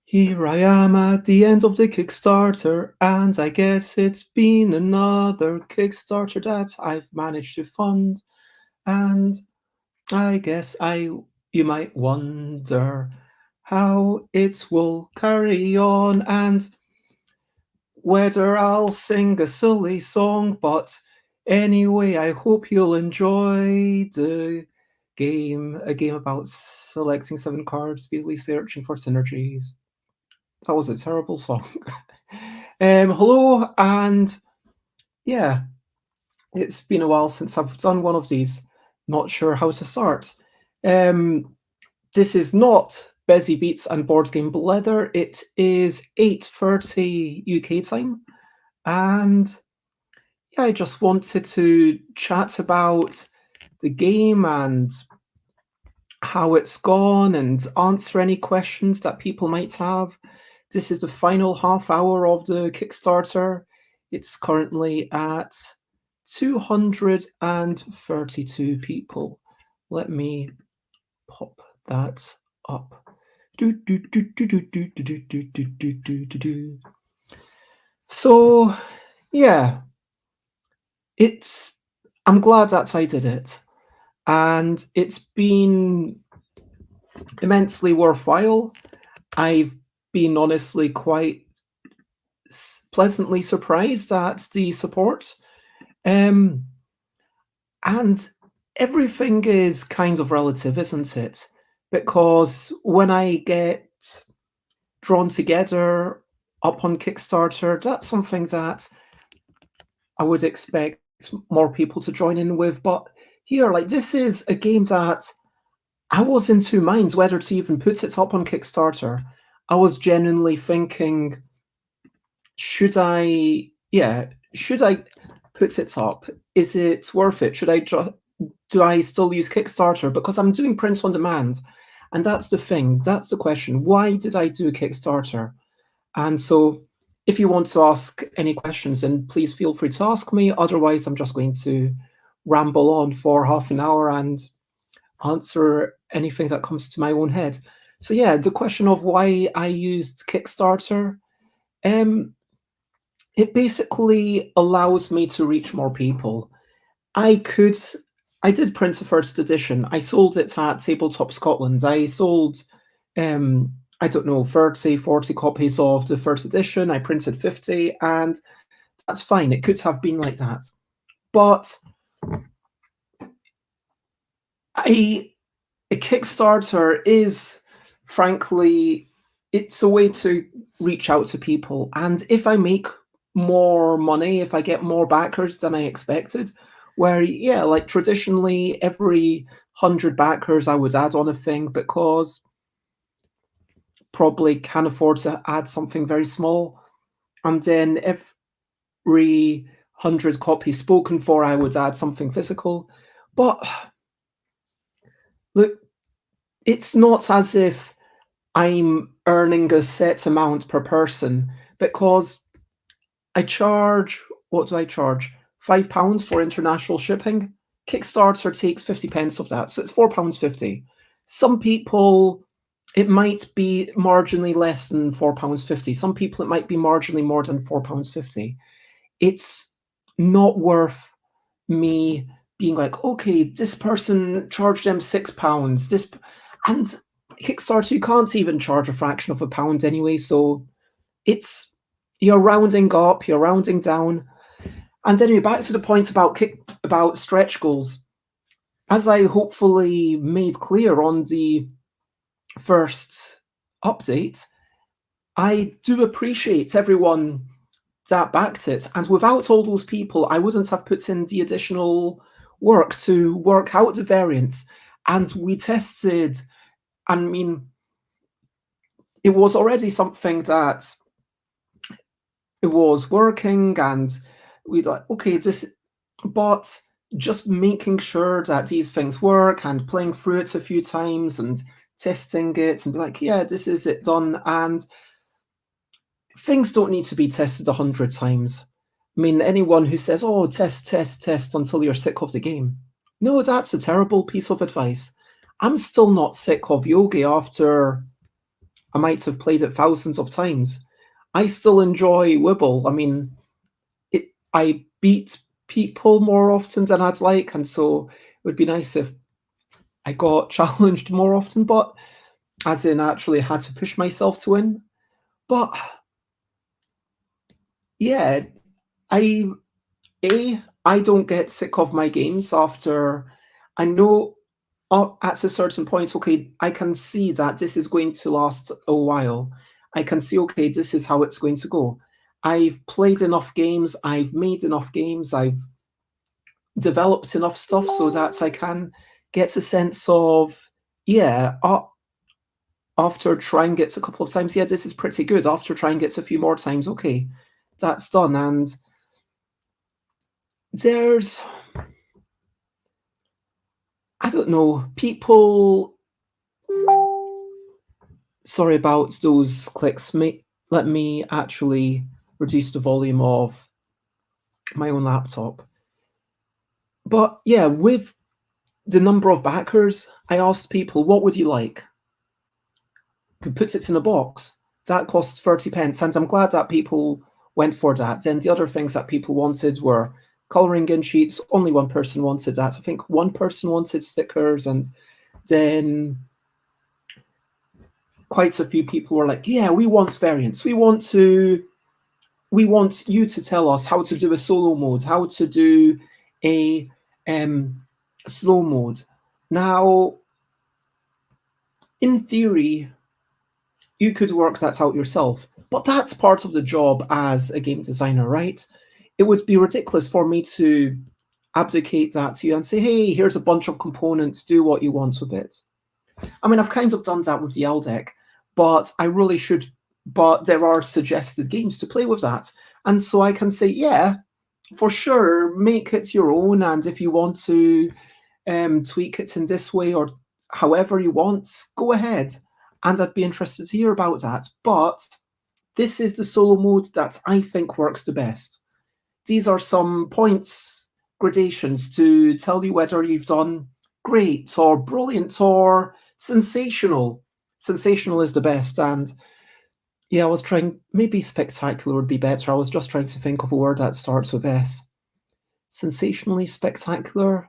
Here I am at the end of the Kickstarter, and I guess it's been another Kickstarter that I've managed to fund. And I guess you might wonder how it will carry on and whether I'll sing a silly song. But anyway, I hope you'll enjoy the game, a game about selecting 7 cards, speedily searching for synergies. That was a terrible song. Hello, and yeah, it's been a while since I've done one of these. Not sure how to start. This is not Busy Beats and Board Game Blether. It is 8:30 UK time, and yeah, I just wanted to chat about the game and how it's gone and answer any questions that people might have. This is the final half hour of the Kickstarter. It's currently at 232 people. Let me pop that up. So, yeah, I'm glad that I did it. And it's been immensely worthwhile. I've been honestly quite pleasantly surprised at the support. And everything is kind of relative, isn't it? Because when I get drawn together up on Kickstarter, that's something that I would expect more people to join in with. But here, like, this is a game that I was in two minds whether to even put it up on Kickstarter. I was genuinely thinking, should I put it up? Is it worth it? Do I still use Kickstarter? Because I'm doing print on demand. And that's the thing. That's the question. Why did I do Kickstarter? And so if you want to ask any questions, then please feel free to ask me. Otherwise, I'm just going to ramble on for half an hour and answer anything that comes to my own head. So yeah, the question of why I used Kickstarter, it basically allows me to reach more people. I did print a first edition. I sold it at Tabletop Scotland. I sold, I don't know, 30, 40 copies of the first edition. I printed 50, and that's fine. It could have been like that. But a Kickstarter is, frankly, it's a way to reach out to people. And if I make more money, if I get more backers than I expected, where, yeah, like traditionally every 100 backers I would add on a thing because probably can't afford to add something very small. And then every 100 copies spoken for, I would add something physical. But look, it's not as if I'm earning a set amount per person, because I charge, what do I charge? £5 for international shipping. Kickstarter takes 50p of that, so it's £4.50. Some people, it might be marginally less than £4.50. Some people, it might be marginally more than £4.50. It's not worth me being like, okay, this person charged them £6. And Kickstarter, you can't even charge a fraction of a pound anyway, so you're rounding up, you're rounding down. And anyway, back to the point about stretch goals. As I hopefully made clear on the first update, I do appreciate everyone that backed it. And without all those people, I wouldn't have put in the additional work to work out the variants. And we tested, I mean, it was already something that it was working, and we'd like, okay, but just making sure that these things work and playing through it a few times and testing it and be like, yeah, this is it done. And things don't need to be tested 100 times. I mean, anyone who says, oh, test until you're sick of the game. No, that's a terrible piece of advice. I'm still not sick of Yogi after I might have played it thousands of times. I still enjoy Wibble. I mean, I beat people more often than I'd like, and so it would be nice if I got challenged more often, but as in actually had to push myself to win. But yeah, I I don't get sick of my games after I know at a certain point, okay, I can see that this is going to last a while. I can see, okay, this is how it's going to go. I've played enough games, I've made enough games, I've developed enough stuff so that I can get a sense of, yeah, after trying it a couple of times, yeah, this is pretty good. After trying it a few more times, okay, that's done. And there's, I don't know, people. Sorry about those clicks. Let me actually reduce the volume of my own laptop. But yeah, with the number of backers, I asked people, what would you like? Could put it in a box. That costs 30 pence, and I'm glad that people went for that. Then the other things that people wanted were colouring in sheets. Only one person wanted that. I think one person wanted stickers, and then quite a few people were like, yeah, we want variants. We want you to tell us how to do a solo mode, how to do a slow mode. Now, in theory, you could work that out yourself, but that's part of the job as a game designer, right? It would be ridiculous for me to abdicate that to you and say, hey, here's a bunch of components, do what you want with it. I mean, I've kind of done that with the L deck, but I really should. But there are suggested games to play with that. And so I can say, yeah, for sure, make it your own. And if you want to tweak it in this way or however you want, go ahead. And I'd be interested to hear about that. But this is the solo mode that I think works the best. These are some points, gradations to tell you whether you've done great or brilliant or sensational. Sensational is the best. And yeah, I was trying, maybe spectacular would be better. I was just trying to think of a word that starts with S. Sensationally spectacular.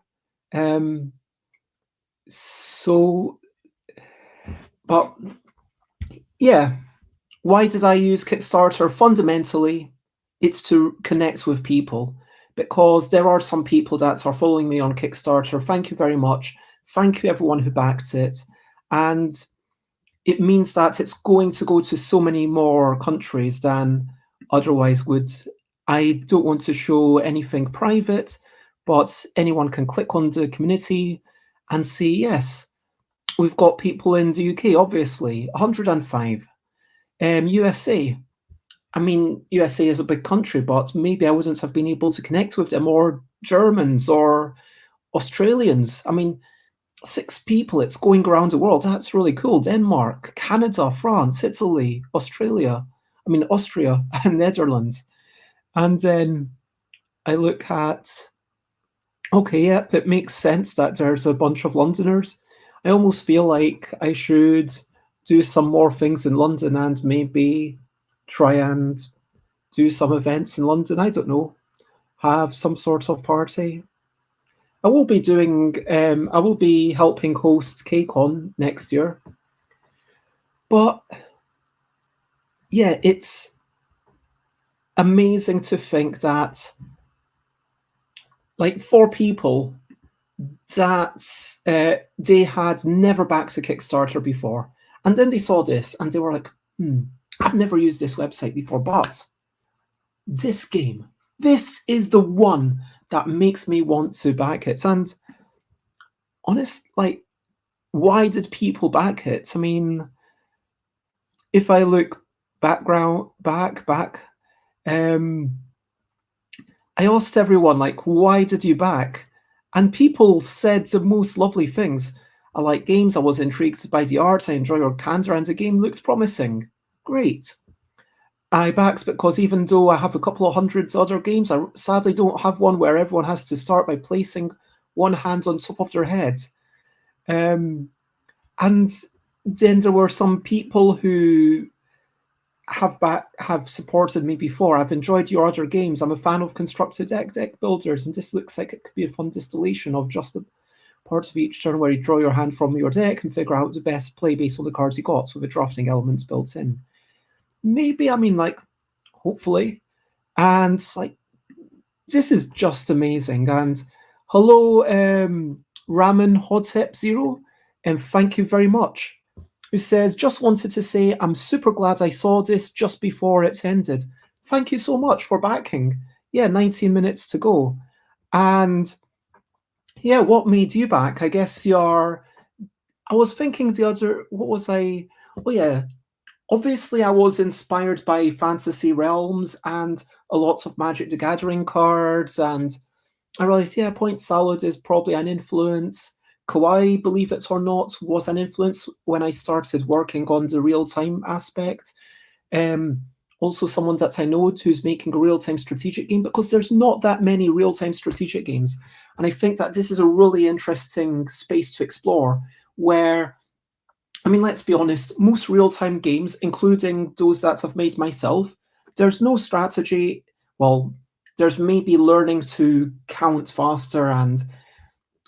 But yeah, why did I use Kickstarter? Fundamentally, it's to connect with people, because there are some people that are following me on Kickstarter. Thank you very much. Thank you everyone who backed it. And it means that it's going to go to so many more countries than otherwise would. I don't want to show anything private, but anyone can click on the community and see, yes, we've got people in the UK, obviously, 105. USA. I mean, USA is a big country, but maybe I wouldn't have been able to connect with them, or Germans or Australians. I mean, 6 people, it's going around the world. That's really cool. Denmark, Canada, France, Italy, Austria, and Netherlands. And then I look at, okay, yep, it makes sense that there's a bunch of Londoners. I almost feel like I should do some more things in London and maybe try and do some events in London. I don't know, have some sort of party. I will be doing, I will be helping host KCON next year. But yeah, it's amazing to think that, like, 4 people that they had never backed a Kickstarter before. And then they saw this and they were like, I've never used this website before, but this game, this is the one that makes me want to back it. And honest, like, why did people back it? I mean, if I look back, I asked everyone, like, why did you back? And people said the most lovely things. I like games, I was intrigued by the art, I enjoy your candor, and the game looked promising. Great. I backed because even though I have a couple of hundreds other games, I sadly don't have one where everyone has to start by placing one hand on top of their head. And then there were some people who have supported me before. I've enjoyed your other games. I'm a fan of constructed deck builders, and this looks like it could be a fun distillation of just the parts of each turn where you draw your hand from your deck and figure out the best play based on the cards you got, so the drafting elements built in. Maybe, I mean, like, hopefully. And like, this is just amazing. And hello, Ramen Hotep Zero, and thank you very much. Who says, just wanted to say I'm super glad I saw this just before it ended. Thank you so much for backing. Yeah, 19 minutes to go. And yeah, what made you back? I guess I was thinking what was I? Oh yeah, obviously I was inspired by Fantasy Realms and a lot of Magic the Gathering cards, and I realized, yeah, Point Salad is probably an influence. Kawaii, believe it or not, was an influence when I started working on the real-time aspect. Also someone that I know who's making a real-time strategic game, because there's not that many real-time strategic games. And I think that this is a really interesting space to explore, where, I mean, let's be honest, most real-time games, including those that I've made myself, there's no strategy. Well, there's maybe learning to count faster,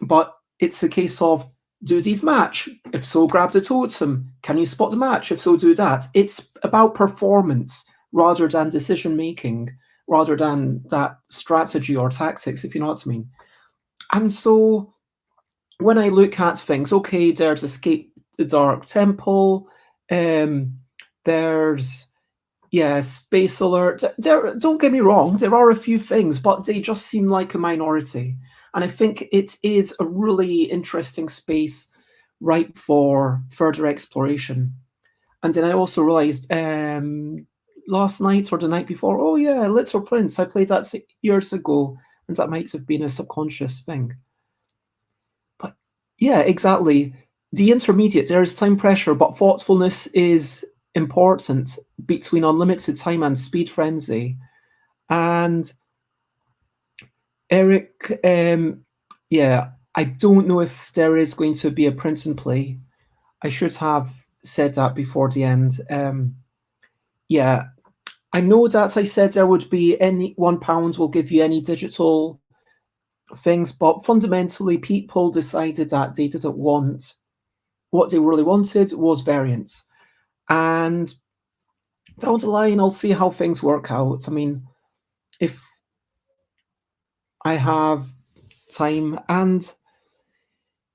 but it's a case of, do these match? If so, grab the totem. Can you spot the match? If so, do that. It's about performance rather than decision making, rather than that strategy or tactics, if you know what I mean. And so when I look at things, okay, there's Escape the Dark Temple, there's Space Alert. Don't get me wrong, there are a few things, but they just seem like a minority. And I think it is a really interesting space ripe for further exploration. And then I also realized last night or the night before, oh yeah, Little Prince, I played that years ago, and that might have been a subconscious thing. But yeah, exactly. The intermediate, there is time pressure, but thoughtfulness is important between unlimited time and speed frenzy. And Eric, yeah, I don't know if there is going to be a print and play. I should have said that before the end. Yeah, I know that I said there would be any £1 will give you any digital things, but fundamentally people decided that they didn't want, what they really wanted was variants. And down the line, I'll see how things work out. I mean, if I have time, and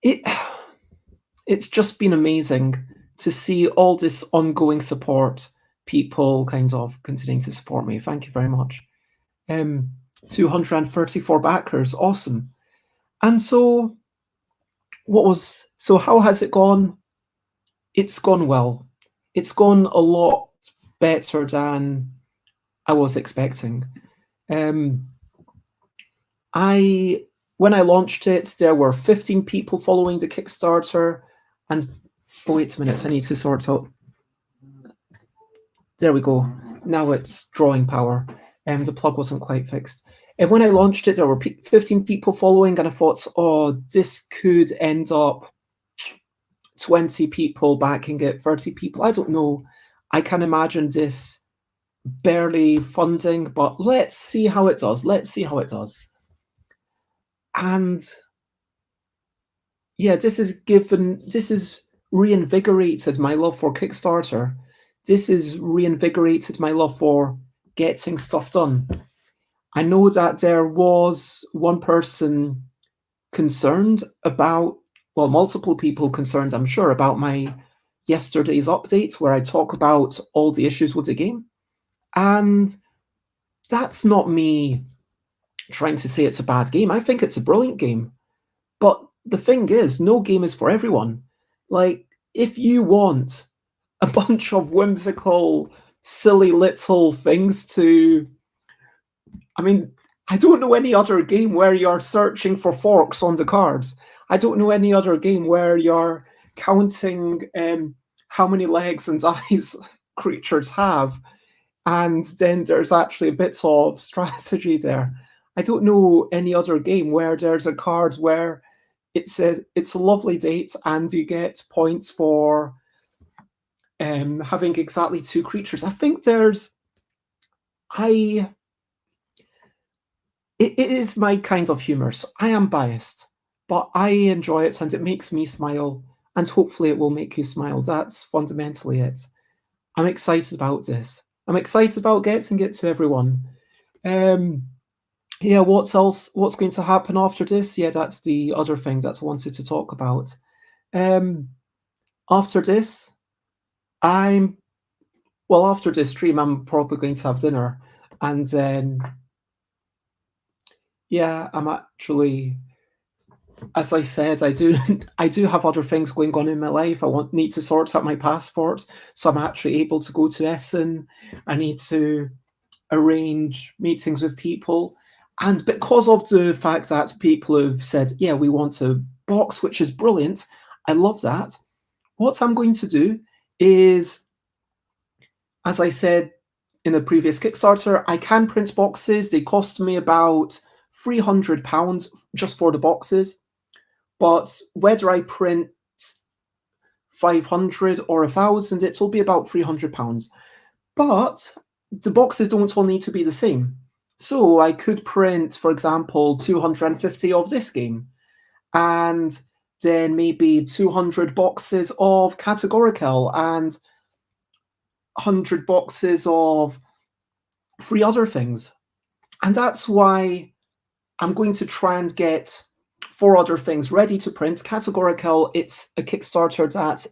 it's just been amazing to see all this ongoing support, people kind of continuing to support me. Thank you very much. 234 backers, awesome. And so how has it gone? It's gone well. It's gone a lot better than I was expecting. When I launched it, there were 15 people following the Kickstarter, and oh, wait a minute, I need to sort out. There we go. Now it's drawing power. The plug wasn't quite fixed. And when I launched it, there were 15 people following, and I thought, oh, this could end up 20 people backing it, 30 people. I don't know. I can imagine this barely funding, but let's see how it does. Let's see how it does. And yeah, this is reinvigorated my love for Kickstarter. This has reinvigorated my love for getting stuff done. I know that there was one person concerned about, well, multiple people concerned, I'm sure, about my yesterday's update where I talk about all the issues with the game. And that's not me trying to say it's a bad game. I think it's a brilliant game. But the thing is, no game is for everyone. Like, if you want a bunch of whimsical, silly little things to... I mean, I don't know any other game where you're searching for forks on the cards. I don't know any other game where you're counting how many legs and eyes creatures have, and then there's actually a bit of strategy there. I don't know any other game where there's a card where it says it's a lovely date and you get points for having exactly two creatures. I think there's I it is my kind of humor. So I am biased, but I enjoy it and it makes me smile, and hopefully it will make you smile. That's fundamentally it. I'm excited about this. I'm excited about getting it to everyone. Um, yeah, what else? What's going to happen after this? Yeah, that's the other thing that I wanted to talk about. Um, After this, I'm after this stream, I'm probably going to have dinner, and then yeah, I'm actually, as I said, I do I do have other things going on in my life. Need to sort out my passport, so I'm actually able to go to Essen. I need to arrange meetings with people. And because of the fact that people have said, yeah, we want a box, which is brilliant, I love that. What I'm going to do is, as I said in a previous Kickstarter, I can print boxes. They cost me about £300 just for the boxes. But whether I print 500 or 1,000, it'll be about £300. But the boxes don't all need to be the same. So I could print, for example, 250 of this game, and then maybe 200 boxes of Categorical and 100 boxes of 3 other things. And that's why I'm going to try and get 4 other things ready to print. Categorical, it's a Kickstarter that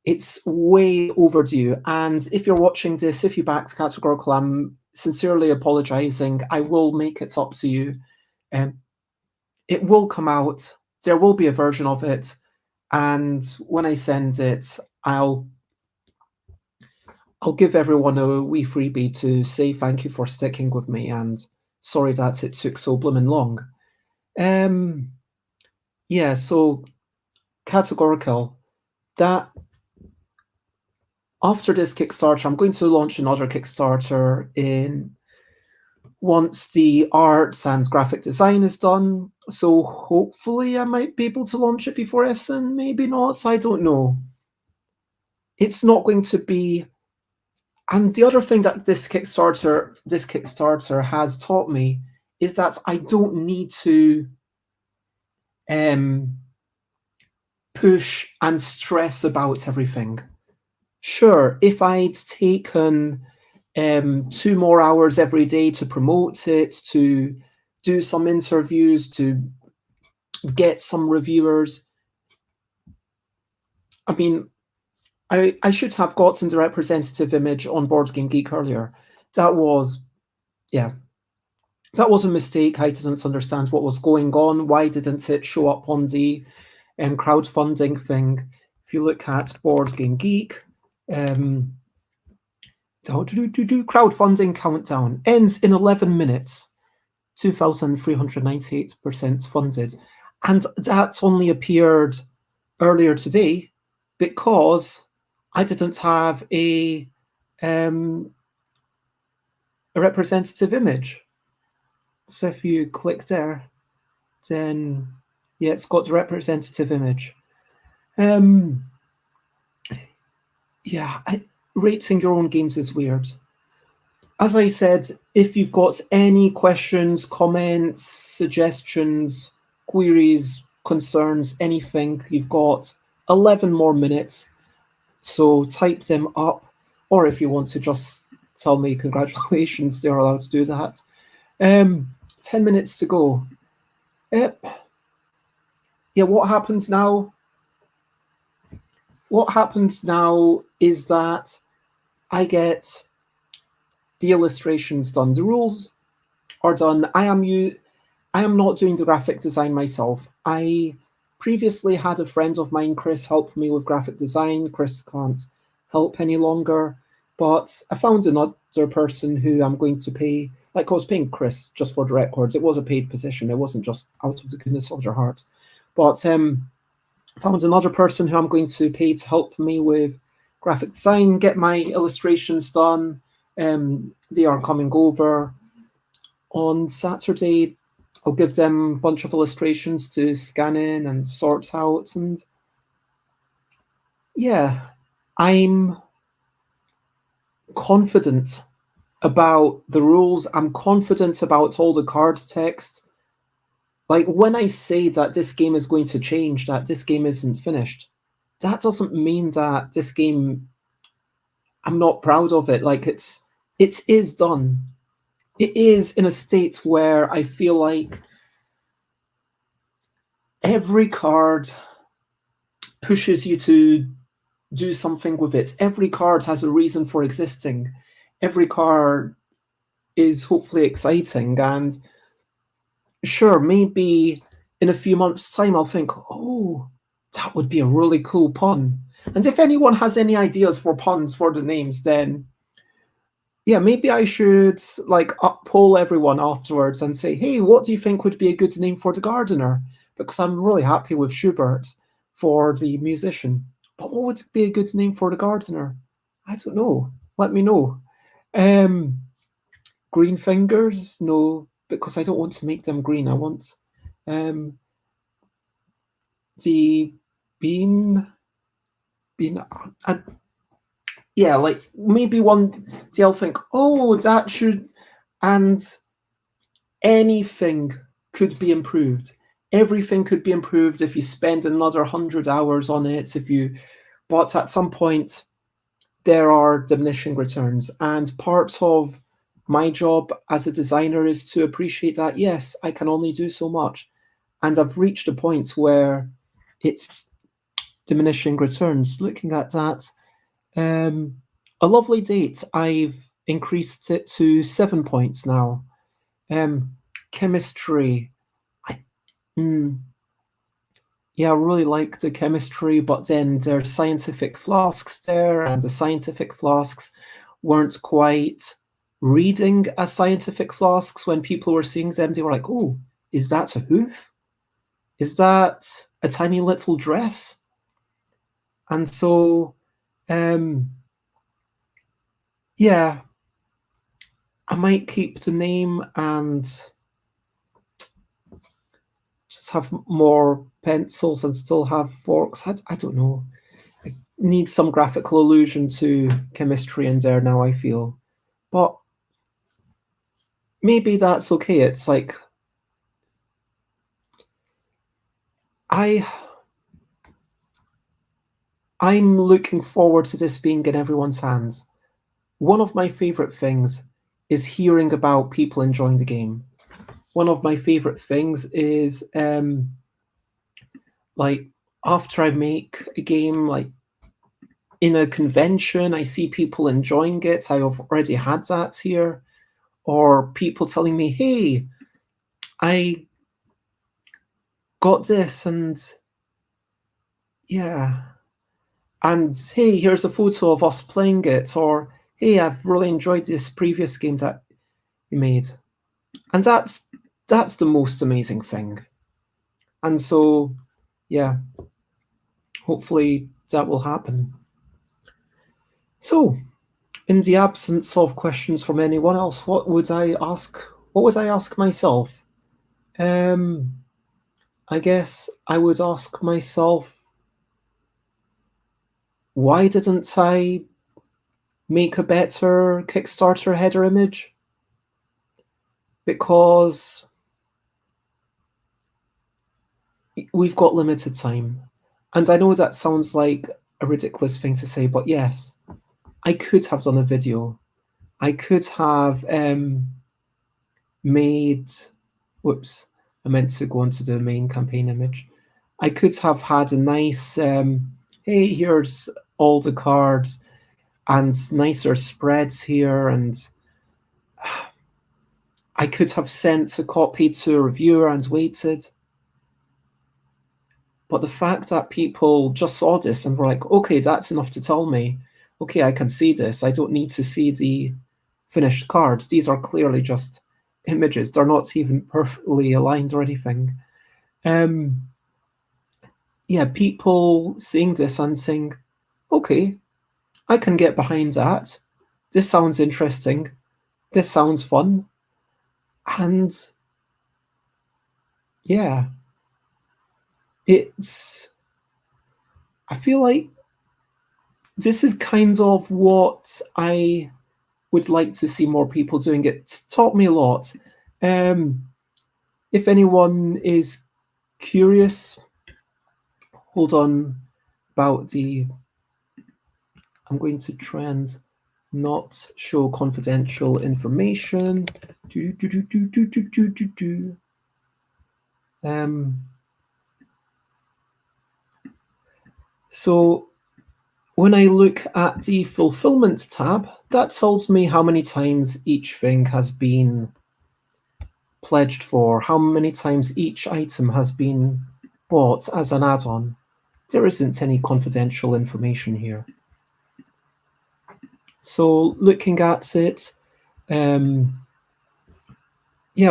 it's way overdue. And if you're watching this, if you backed Categorical, I'm sincerely apologizing. I will make it up to you. It will come out. There will be a version of it. And when I send it, I'll give everyone a wee freebie to say thank you for sticking with me, and sorry that it took so bloomin' long. Yeah, so Categorical, that after this Kickstarter, I'm going to launch another Kickstarter once the arts and graphic design is done. So hopefully I might be able to launch it before Essen, maybe not, I don't know. It's not going to be. And the other thing that this Kickstarter has taught me is that I don't need to push and stress about everything. Sure, if I'd taken 2 more hours every day to promote it, to do some interviews, to get some reviewers, I mean, I should have gotten the representative image on Board Game Geek earlier. That was a mistake. I didn't understand what was going on. Why didn't it show up on the crowdfunding thing? If you look at Board Game Geek, crowdfunding countdown ends in 11 minutes, 2,398% funded. And that's only appeared earlier today because I didn't have a representative image. So if you click there, then yeah, it's got the representative image. Rating your own games is weird. As I said, if you've got any questions, comments, suggestions, queries, concerns, anything, you've got 11 more minutes. So type them up, or if you want to just tell me congratulations, they're allowed to do that. 10 minutes to go. Yep. Yeah, what happens now? What happens now is that I get the illustrations done. The rules are done. I am not doing the graphic design myself. I previously had a friend of mine, Chris, help me with graphic design. Chris can't help any longer, but I found another person who I'm going to pay. Like I was paying Chris, just for the records. It was a paid position. It wasn't just out of the goodness of their heart. But found another person who I'm going to pay to help me with graphic design, get my illustrations done. They are coming over on Saturday. I'll give them a bunch of illustrations to scan in and sort out. And yeah, I'm confident about the rules. I'm confident about all the cards text. Like, when I say that this game is going to change, that this game isn't finished, that doesn't mean that this game, I'm not proud of it. Like, it is done. It is in a state where I feel like every card pushes you to do something with it. Every card has a reason for existing. Every card is hopefully exciting. And sure, maybe in a few months' time, I'll think, oh, that would be a really cool pun. And if anyone has any ideas for puns for the names, then yeah, maybe I should like poll everyone afterwards and say, hey, what do you think would be a good name for the gardener? Because I'm really happy with Schubert for the musician. But what would be a good name for the gardener? I don't know. Let me know. Green fingers? No, because I don't want to make them green. I want the bean. Yeah, like maybe one day I'll think, oh, that should, and anything could be improved. Everything could be improved if you spend another 100 hours on it. But at some point, there are diminishing returns, and part of my job as a designer is to appreciate that. Yes, I can only do so much, and I've reached a point where it's diminishing returns. Looking at that, a lovely date. I've increased it to 7 points now. Chemistry. I, yeah, I really like the chemistry, but then there's scientific flasks there, and the scientific flasks weren't quite reading as scientific flasks. When people were seeing them, they were like, oh, is that a hoof? Is that a tiny little dress? And so, yeah, I might keep the name and just have more pencils and still have forks. I don't know. I need some graphical allusion to chemistry in there now, I feel. But maybe that's okay. It's like I'm looking forward to this being in everyone's hands. One of my favorite things is hearing about people enjoying the game. One of my favorite things is like after I make a game, like in a convention, I see people enjoying it. I've already had that here. Or people telling me, hey, I got this, and yeah. And hey, here's a photo of us playing it. Or hey, I've really enjoyed this previous game that you made. And that's the most amazing thing. And so, yeah, hopefully that will happen. So, in the absence of questions from anyone else, what would I ask? What would I ask myself? I guess I would ask myself, why didn't I make a better Kickstarter header image? Because we've got limited time. And I know that sounds like a ridiculous thing to say, but yes, I could have done a video. I could have made, whoops, I meant to go onto the main campaign image. I could have had a nice, hey, here's all the cards and nicer spreads here, and I could have sent a copy to a reviewer and waited. But the fact that people just saw this and were like, okay, that's enough to tell me, okay, I can see this. I don't need to see the finished cards. These are clearly just images. They're not even perfectly aligned or anything. Yeah, people seeing this and saying, okay, I can get behind that. This sounds interesting. This sounds fun. And yeah, I feel like this is kind of what I would like to see more people doing. It's taught me a lot. If anyone is curious, hold on about I'm going to try and not show confidential information. So when I look at the fulfillment tab, that tells me how many times each thing has been pledged for, how many times each item has been bought as an add-on. There isn't any confidential information here. So looking at it, yeah,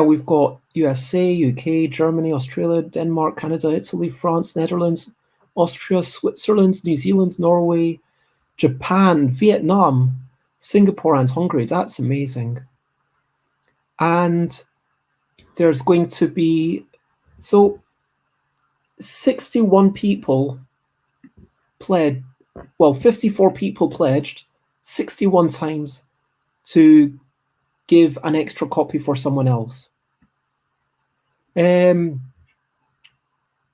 we've got USA, UK, Germany, Australia, Denmark, Canada, Italy, France, Netherlands, Austria, Switzerland, New Zealand, Norway, Japan, Vietnam, Singapore, and Hungary. That's amazing. And there's going to be, so 61 people pledged, well, 54 people pledged 61 times to give an extra copy for someone else.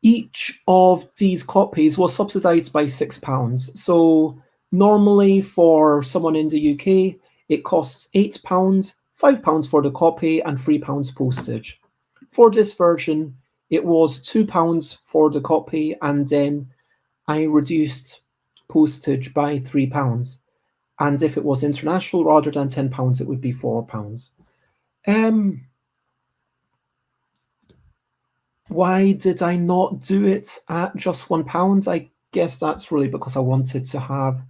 Each of these copies was subsidized by £6. So normally for someone in the UK, it costs £8, £5 for the copy, and £3 postage. For this version, it was £2 for the copy, and then I reduced postage by £3. And if it was international, rather than £10, it would be £4. Why did I not do it at just £1? I guess that's really because I wanted to have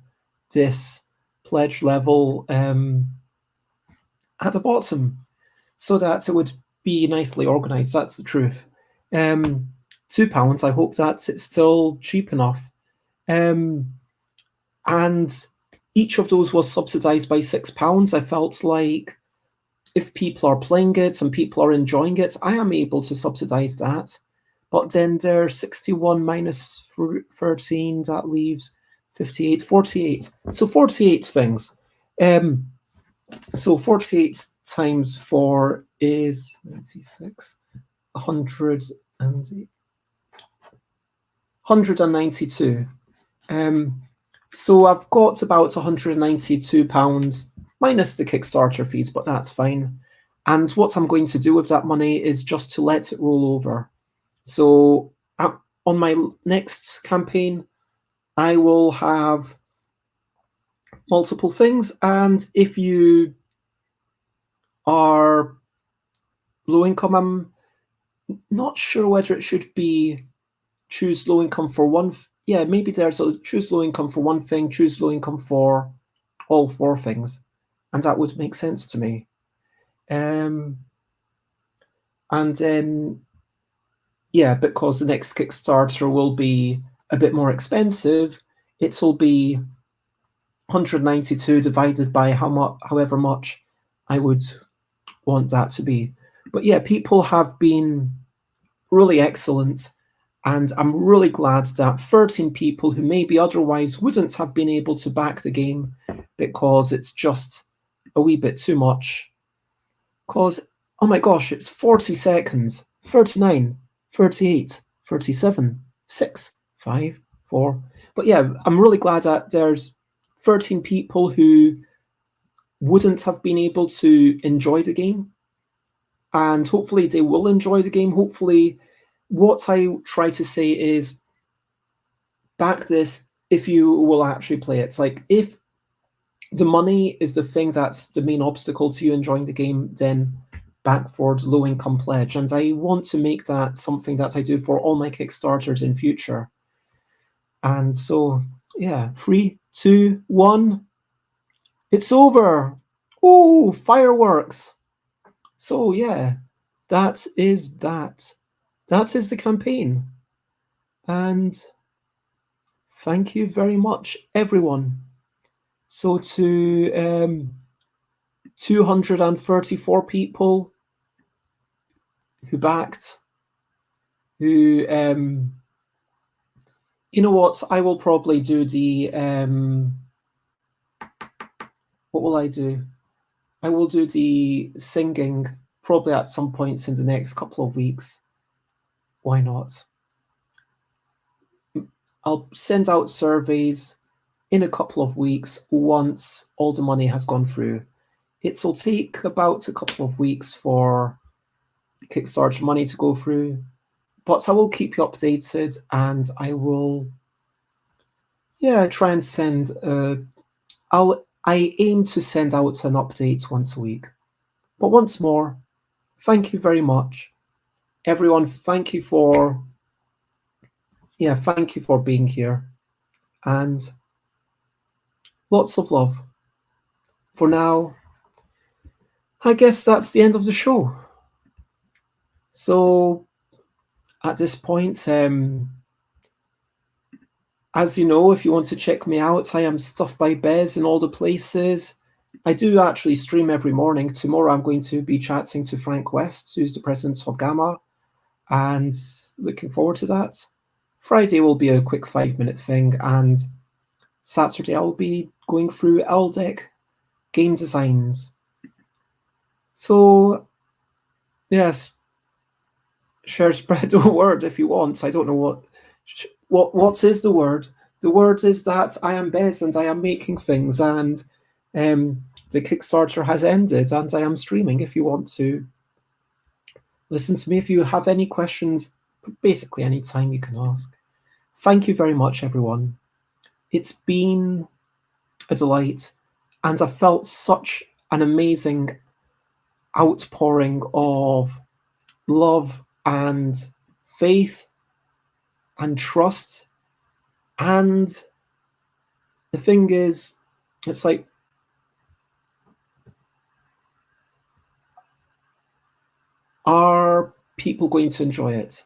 this pledge level at the bottom so that it would be nicely organized. That's the truth. £2, I hope that it's still cheap enough. And each of those was subsidized by £6. I felt like if people are playing it and people are enjoying it, I am able to subsidize that. But then there's 61 minus 13, that leaves 58, 48. So 48 things. So 48 times 4 is 96, 100 and 192. So I've got about £192 minus the Kickstarter fees, but that's fine. And what I'm going to do with that money is just to let it roll over. So on my next campaign, I will have multiple things. And if you are low income, I'm not sure whether it should be choose low income for one. Yeah, maybe there's a choose low income for one thing, choose low income for all 4 things. And that would make sense to me. And then, yeah, because the next Kickstarter will be a bit more expensive, it will be 192 divided by however much I would want that to be. But yeah, people have been really excellent, and I'm really glad that 13 people who maybe otherwise wouldn't have been able to back the game because it's just a wee bit too much. Because, oh my gosh, it's 40 seconds, 39, 38, 37, 6, 5, 4. But yeah, I'm really glad that there's 13 people who wouldn't have been able to enjoy the game. And hopefully they will enjoy the game. Hopefully, what I try to say is back this if you will actually play it. It's like, if the money is the thing that's the main obstacle to you enjoying the game, then back for the low income pledge. And I want to make that something that I do for all my Kickstarters in future. And so, yeah, 3, 2, 1. It's over. Oh, fireworks. So yeah, that is that. That is the campaign. And thank you very much, everyone. So to 234 people who backed, who you know what, I will probably do the What will I do? I will do the singing probably at some point in the next couple of weeks. Why not? I'll send out surveys in a couple of weeks once all the money has gone through. It'll take about a couple of weeks for Kickstarter money to go through, but I will keep you updated, and I will, try and send. I aim to send out an update once a week. But once more, thank you very much, everyone. Thank you for being here, and lots of love. For now, I guess that's the end of the show. So at this point, as you know, if you want to check me out, I am Stuff by Bez in all the places. I do actually stream every morning. Tomorrow I'm going to be chatting to Frank West, who's the president of Gamma, and looking forward to that. Friday will be a quick 5-minute thing, and Saturday I'll be going through LDEC game designs. So, yes, share, spread the word if you want. I don't know what is the word. The word is that I am Bez and I am making things, and the Kickstarter has ended, and I am streaming. If you want to listen to me, if you have any questions, basically any time you can ask. Thank you very much, everyone. It's been a delight, and I felt such an amazing outpouring of love and faith and trust. And the thing is, it's like, are people going to enjoy it?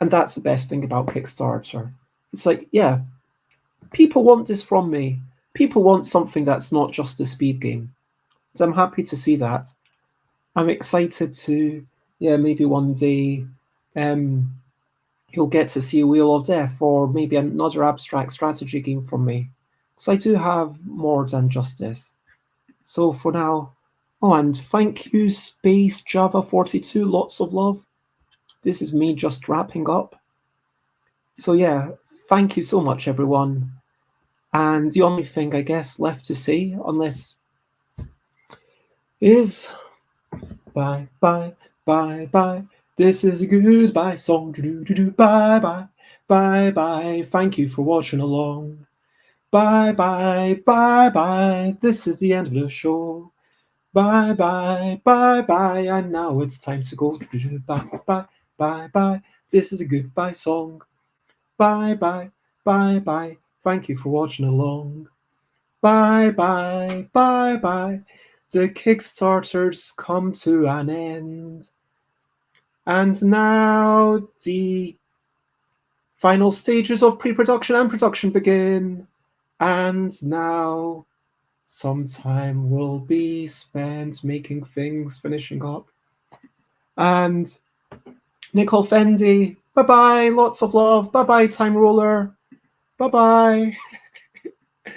And that's the best thing about Kickstarter. It's like, yeah, people want this from me. People want something that's not just a speed game. So I'm happy to see that. I'm excited to, maybe one day you'll get to see Wheel of Death or maybe another abstract strategy game from me. So I do have more than just this. So for now, and thank you, Space Java 42. Lots of love. This is me just wrapping up. So thank you so much, everyone. And the only thing I guess left to say, unless, is bye, bye, bye, bye. This is a goodbye song. Bye, bye, bye, bye. Thank you for watching along. Bye, bye, bye, bye. This is the end of the show. Bye, bye, bye, bye. And now it's time to go. Bye, bye, bye, bye. This is a goodbye song. Bye, bye, bye, bye. Thank you for watching along. Bye, bye, bye, bye. The Kickstarters come to an end. And now the final stages of pre-production and production begin. And now some time will be spent making things, finishing up. And Nicole Fendi, bye-bye, lots of love. Bye-bye, Time Roller. Bye-bye.